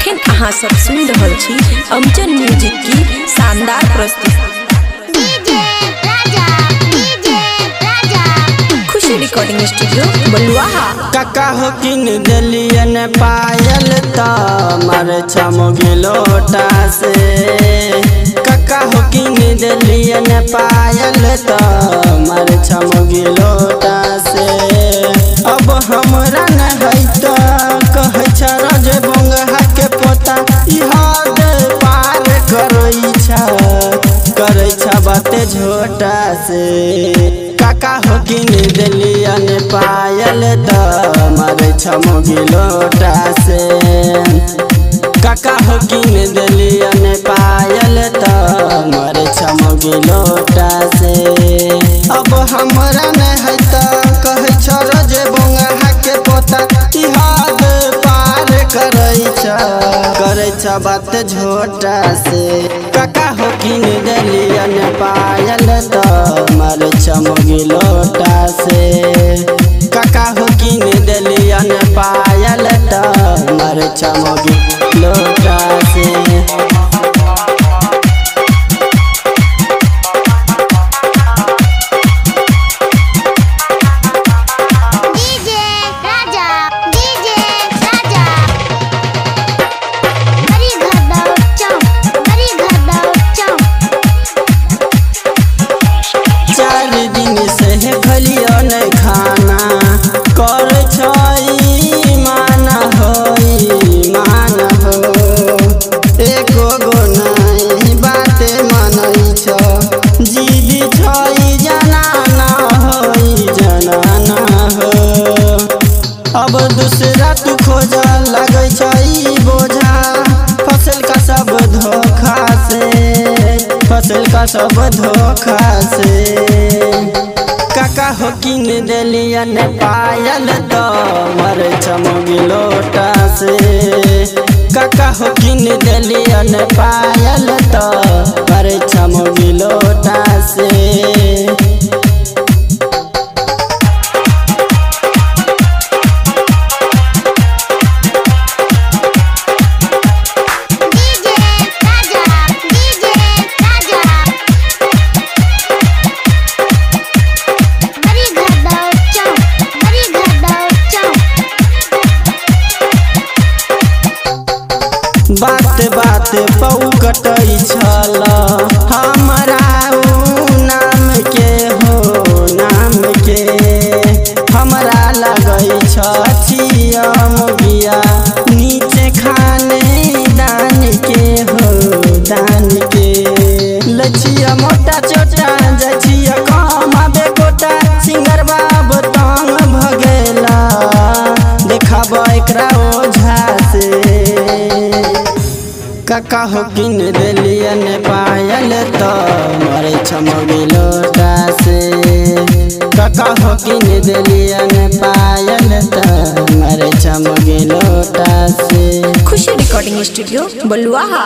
अखन अहाँ सब सुन रहल छी अमजन म्यूजिक की शानदार प्रस्तुति। खुशी रिकॉर्डिंग स्टूडियो बलुआहा। काका हो किन दिलियन पायल तमर छमोगी लोटा से। काका हो किन दिलियन पायल तमर छमोगी लोटा से। अब हमरा न है तो कहे रज बंगहा के पोता हद पार करे बाते झोटा से। काका हो किन दिलियन पायल तमर छमोगी लोटा से। काका हो किन दिलियन पायल तमर छमोगी लोटा से। अब हमरा न है तो कहे रज बंगहा के पोता हद पार करे बात झोटा से। काका हो किन दिलियन पायल तमर छमोगी लोटा से। काका हो किन दिलियन पायल तमर छमोगी लोटा से। खाना कर मान हो एको गो नहीं बाते मन जीदी जना हो। अब दूसरा तू खोज लगे बोझा फसल का सब धोखा से। काका हो किन दिलियन पायल तमर छमोगी लोटा से। काका हो किन दिलियन पायल तमर छमोगी लोटा से। बात बात पौ कटै छल हमरा नाम के हमरा लगै छिया नीचे खाने दान के लछिया मोटा चोटा जछिया कमाबे गोटा सिंगर बाब तंग भगेला देखाब एकरा ओझा से। काका हो किन दिलियन पायल तमर छमोगी लोटा से। काका हो किन दिलियन पायल तमर छमोगी लोटा से। खुशी रिकॉर्डिंग स्टूडियो बलुआहा।